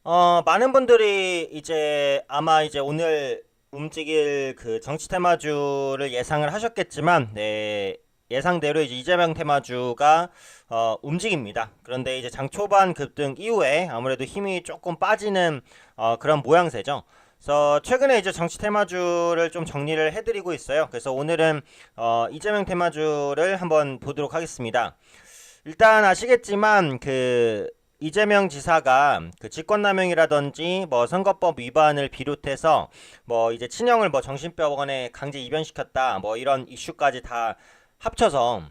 많은 분들이 이제 아마 이제 오늘 움직일 그 정치 테마주를 예상을 하셨겠지만, 네, 예상대로 이제 이재명 테마주가 움직입니다. 그런데 이제 장 초반 급등 이후에 아무래도 힘이 조금 빠지는 그런 모양새죠. 그래서 최근에 이제 정치 테마주를 좀 정리를 해드리고 있어요. 그래서 오늘은 이재명 테마주를 한번 보도록 하겠습니다. 일단 아시겠지만 그 이재명 지사가 그 직권남용이라든지 뭐 선거법 위반을 비롯해서 뭐 이제 친형을 뭐 정신병원에 강제 입원시켰다 뭐 이런 이슈까지 다 합쳐서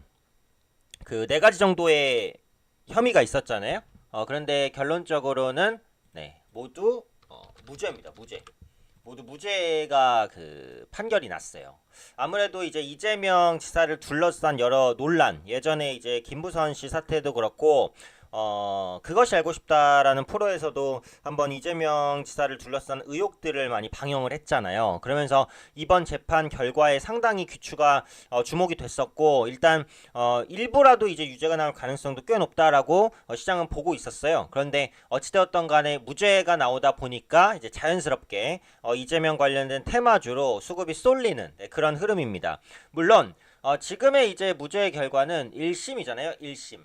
그 네 가지 정도의 혐의가 있었잖아요. 그런데 결론적으로는 네 모두 무죄입니다. 무죄. 모두 무죄가 그 판결이 났어요. 아무래도 이제 이재명 지사를 둘러싼 여러 논란, 예전에 이제 김부선 씨 사태도 그렇고, 그것이 알고 싶다라는 프로에서도 한번 이재명 지사를 둘러싼 의혹들을 많이 방영을 했잖아요. 그러면서 이번 재판 결과에 상당히 귀추가 주목이 됐었고, 일단 일부라도 이제 유죄가 나올 가능성도 꽤 높다라고 시장은 보고 있었어요. 그런데 어찌되었던 간에 무죄가 나오다 보니까 이제 자연스럽게 이재명 관련된 테마주로 수급이 쏠리는 네, 그런 흐름입니다. 물론 지금의 이제 무죄의 결과는 1심이잖아요. 1심.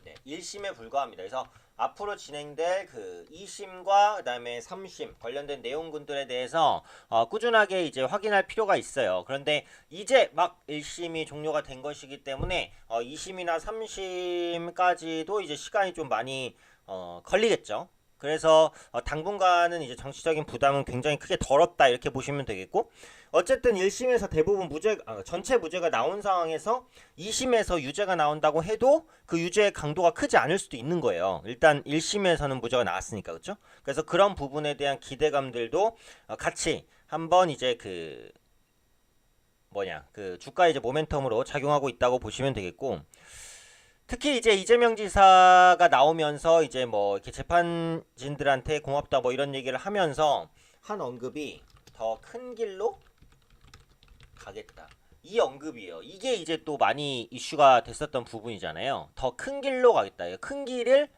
네, 1심에 불과합니다. 그래서 앞으로 진행될 그 2심과 그다음에 3심 관련된 내용군들에 대해서 꾸준하게 이제 확인할 필요가 있어요. 그런데 이제 막 1심이 종료가 된 것이기 때문에 2심이나 3심까지도 이제 시간이 좀 많이 걸리겠죠. 그래서 당분간은 이제 정치적인 부담은 굉장히 크게 덜었다 이렇게 보시면 되겠고, 어쨌든 1심에서 대부분 전체 무죄가 나온 상황에서 2심에서 유죄가 나온다고 해도 그 유죄의 강도가 크지 않을 수도 있는 거예요. 일단 1심에서는 무죄가 나왔으니까, 그렇죠? 그래서 그런 부분에 대한 기대감들도 같이 한번 이제 그 그 주가 이제 모멘텀으로 작용하고 있다고 보시면 되겠고, 특히 이제 이재명 지사가 나오면서 이제 뭐 이렇게 재판진들한테 고맙다 뭐 이런 얘기를 하면서 한 언급이 더 큰 길로 가겠다. 이 언급이에요. 이게 이제 또 많이 이슈가 됐었던 부분이잖아요. 더 큰 길로 가겠다. 큰 길을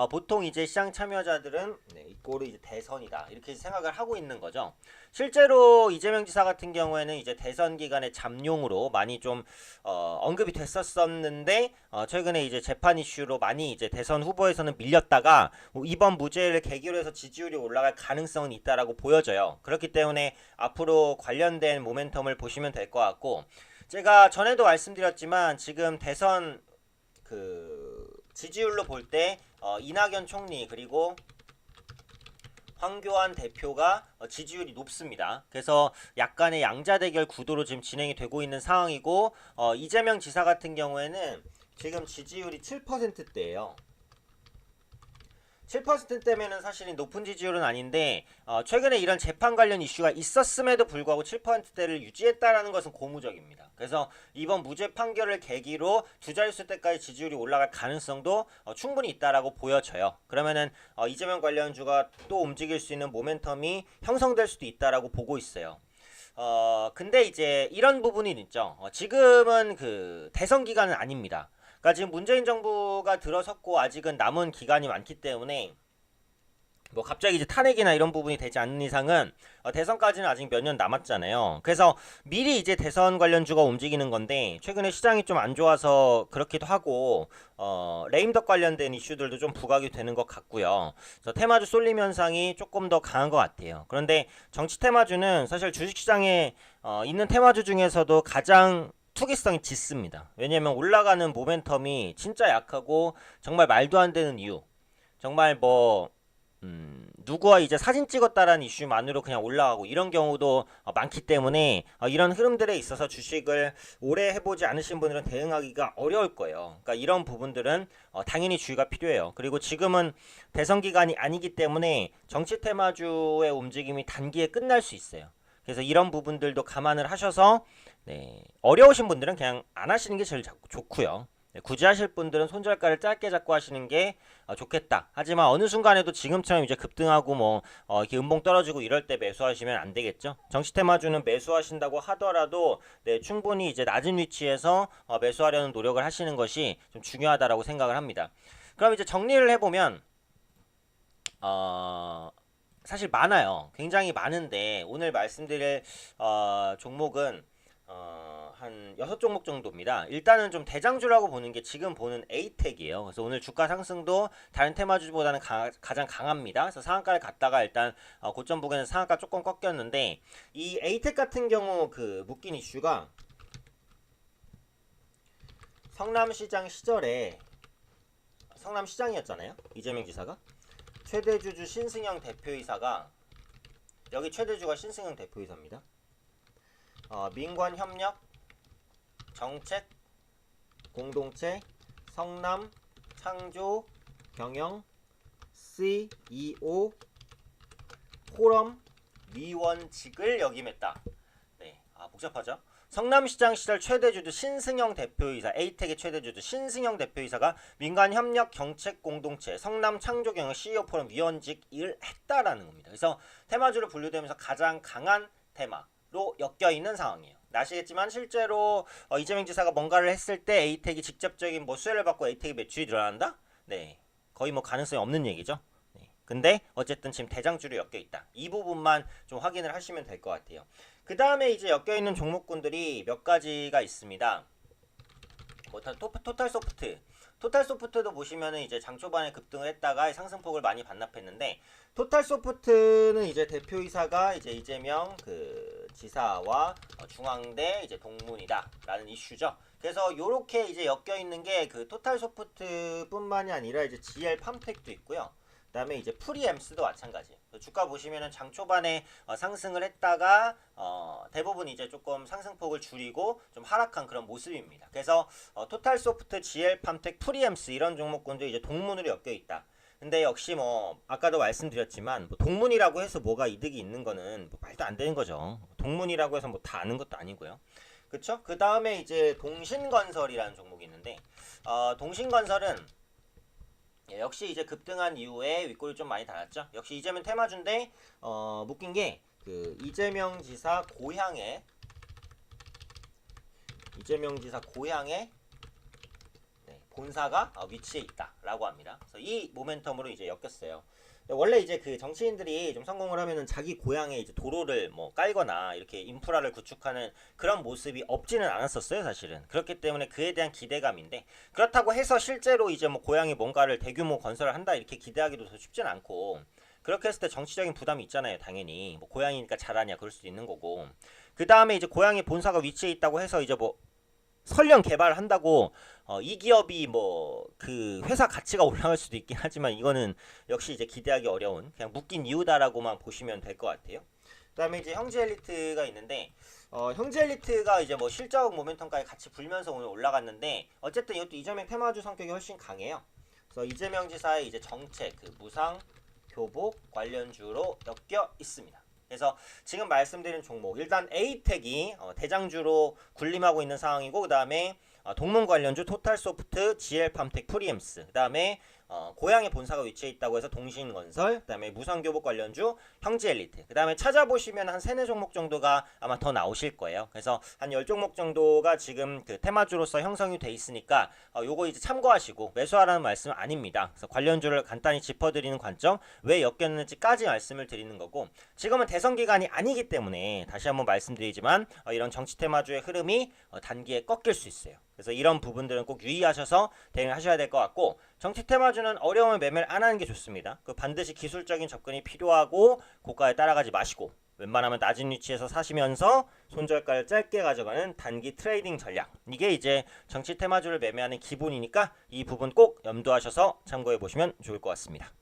보통 이제 시장 참여자들은 네, 이거를 이제 대선이다 이렇게 생각을 하고 있는 거죠. 실제로 이재명 지사 같은 경우에는 이제 대선 기간의 잠룡으로 많이 좀 언급이 됐었었는데 최근에 이제 재판 이슈로 많이 이제 대선 후보에서는 밀렸다가 이번 무죄를 계기로 해서 지지율이 올라갈 가능성은 있다라고 보여져요. 그렇기 때문에 앞으로 관련된 모멘텀을 보시면 될 것 같고, 제가 전에도 말씀드렸지만 지금 대선 그 지지율로 볼 때 이낙연 총리 그리고 황교안 대표가 지지율이 높습니다. 그래서 약간의 양자대결 구도로 지금 진행이 되고 있는 상황이고, 이재명 지사 같은 경우에는 지금 지지율이 7%대예요. 7%대면은 사실은 높은 지지율은 아닌데 최근에 이런 재판 관련 이슈가 있었음에도 불구하고 7%대를 유지했다라는 것은 고무적입니다. 그래서 이번 무죄 판결을 계기로 두 자릿수 때까지 지지율이 올라갈 가능성도 충분히 있다라고 보여져요. 그러면은 이재명 관련주가 또 움직일 수 있는 모멘텀이 형성될 수도 있다라고 보고 있어요. 근데 이제 이런 부분이 있죠. 지금은 그 대선 기간은 아닙니다. 그러니까 지금 문재인 정부가 들어섰고 아직은 남은 기간이 많기 때문에 뭐 갑자기 이제 탄핵이나 이런 부분이 되지 않는 이상은 대선까지는 아직 몇 년 남았잖아요. 그래서 미리 이제 대선 관련주가 움직이는 건데, 최근에 시장이 좀 안 좋아서 그렇기도 하고 레임덕 관련된 이슈들도 좀 부각이 되는 것 같고요. 그래서 테마주 쏠림 현상이 조금 더 강한 것 같아요. 그런데 정치 테마주는 사실 주식시장에 있는 테마주 중에서도 가장 투기성이 짙습니다. 왜냐면 올라가는 모멘텀이 진짜 약하고 정말 말도 안 되는 이유, 정말 뭐 누구와 이제 사진 찍었다라는 이슈만으로 그냥 올라가고 이런 경우도 많기 때문에 이런 흐름들에 있어서 주식을 오래 해보지 않으신 분들은 대응하기가 어려울 거예요. 그러니까 이런 부분들은 당연히 주의가 필요해요. 그리고 지금은 대선 기간이 아니기 때문에 정치 테마주의 움직임이 단기에 끝날 수 있어요. 그래서 이런 부분들도 감안을 하셔서 네, 어려우신 분들은 그냥 안 하시는 게 제일 좋고요. 네, 굳이 하실 분들은 손절가를 짧게 잡고 하시는 게 좋겠다. 하지만 어느 순간에도 지금처럼 이제 급등하고 뭐 이렇게 음봉 떨어지고 이럴 때 매수하시면 안 되겠죠. 정치 테마주는 매수하신다고 하더라도 네, 충분히 이제 낮은 위치에서 매수하려는 노력을 하시는 것이 좀 중요하다라고 생각을 합니다. 그럼 이제 정리를 해보면 사실 많아요. 굉장히 많은데 오늘 말씀드릴 종목은 한 6종목 정도입니다. 일단은 좀 대장주라고 보는 게 지금 보는 에이텍이에요. 그래서 오늘 주가 상승도 다른 테마주보다는 가장 강합니다. 그래서 상한가를 갔다가 일단 고점 부근에서 상한가 조금 꺾였는데, 이 에이텍 같은 경우 그 묶인 이슈가 성남시장 시절에, 성남시장이었잖아요, 이재명 지사가. 최대주주 신승영 대표이사가, 여기 최대주가 신승영 대표이사입니다. 민관협력 정책 공동체 성남 창조 경영 CEO 포럼 위원직을 역임했다. 네, 복잡하죠? 성남시장 시절 최대주주 신승영 대표이사, 에이텍의 최대주주 신승영 대표이사가 민간협력 정책공동체 성남창조경영 CEO 포럼 위원직을 했다라는 겁니다. 그래서 테마주로 분류되면서 가장 강한 테마로 엮여있는 상황이에요. 아시겠지만 실제로 이재명 지사가 뭔가를 했을 때 에이텍이 직접적인 뭐 수혜를 받고 에이텍이 매출이 늘어난다? 네, 거의 뭐 가능성이 없는 얘기죠. 네. 근데 어쨌든 지금 대장주로 엮여있다. 이 부분만 좀 확인을 하시면 될 것 같아요. 그 다음에 이제 엮여있는 종목군들이 몇 가지가 있습니다. 뭐 토탈소프트. 토탈소프트도 보시면은 이제 장 초반에 급등을 했다가 상승폭을 많이 반납했는데, 토탈소프트는 이제 대표이사가 이제 이재명 그 지사와 중앙대 이제 동문이다라는 이슈죠. 그래서 요렇게 이제 엮여 있는 게 그 토탈소프트뿐만이 아니라 이제 GL팜텍도 있고요. 그다음에 이제 프리엠스도 마찬가지. 주가 보시면은 장 초반에 상승을 했다가 대부분 이제 조금 상승폭을 줄이고 좀 하락한 그런 모습입니다. 그래서 토탈소프트, GL팜텍, 프리엠스 이런 종목군도 이제 동문으로 엮여 있다. 근데 역시 뭐 아까도 말씀드렸지만 뭐 동문이라고 해서 뭐가 이득이 있는 거는 뭐 말도 안 되는 거죠. 동문이라고 해서 뭐 다 아는 것도 아니고요. 그쵸? 그 다음에 이제 동신건설이라는 종목이 있는데, 동신건설은 역시 이제 급등한 이후에 윗골이 좀 많이 달았죠. 역시 이재명 테마주인데 묶인 게 그 이재명 지사 고향에 본사가 위치해 있다라고 합니다. 그래서 이 모멘텀으로 이제 엮였어요. 원래 이제 그 정치인들이 좀 성공을 하면은 자기 고향에 이제 도로를 뭐 깔거나 이렇게 인프라를 구축하는 그런 모습이 없지는 않았었어요, 사실은. 그렇기 때문에 그에 대한 기대감인데, 그렇다고 해서 실제로 이제 뭐 고향에 뭔가를 대규모 건설을 한다 이렇게 기대하기도 더 쉽진 않고, 그렇게 했을 때 정치적인 부담이 있잖아요, 당연히. 뭐 고향이니까 잘하냐 그럴 수도 있는 거고. 그 다음에 이제 고향에 본사가 위치해 있다고 해서 이제 뭐 설령 개발한다고 이 기업이 뭐 그 회사 가치가 올라갈 수도 있긴 하지만, 이거는 역시 이제 기대하기 어려운 그냥 묶인 이유다라고만 보시면 될 것 같아요. 그다음에 이제 형제엘리트가 있는데, 형제엘리트가 이제 뭐 실적 모멘텀까지 같이 불면서 오늘 올라갔는데, 어쨌든 이것도 이재명 테마주 성격이 훨씬 강해요. 그래서 이재명 지사의 이제 정책, 그 무상 교복 관련주로 엮여 있습니다. 그래서 지금 말씀드린 종목, 일단 에이텍이 대장주로 군림하고 있는 상황이고, 그 다음에 동문 관련주 토탈소프트, GL팜텍, 프리엠스, 그 다음에 고향에 본사가 위치해 있다고 해서 동신건설, 그 다음에 무상교복 관련주 형제엘리트, 그 다음에 찾아보시면 한 3, 4종목 정도가 아마 더 나오실 거예요. 그래서 한 10종목 정도가 지금 그 테마주로서 형성이 돼 있으니까 요거 이제 참고하시고 매수하라는 말씀은 아닙니다. 그래서 관련주를 간단히 짚어드리는 관점, 왜 엮였는지까지 말씀을 드리는 거고, 지금은 대선 기간이 아니기 때문에 다시 한번 말씀드리지만 이런 정치 테마주의 흐름이 단기에 꺾일 수 있어요. 그래서 이런 부분들은 꼭 유의하셔서 대응을 하셔야 될 것 같고, 정치 테마주는 어려우면 매매를 안 하는 게 좋습니다. 그 반드시 기술적인 접근이 필요하고 고가에 따라가지 마시고, 웬만하면 낮은 위치에서 사시면서 손절가를 짧게 가져가는 단기 트레이딩 전략, 이게 이제 정치 테마주를 매매하는 기본이니까 이 부분 꼭 염두하셔서 참고해 보시면 좋을 것 같습니다.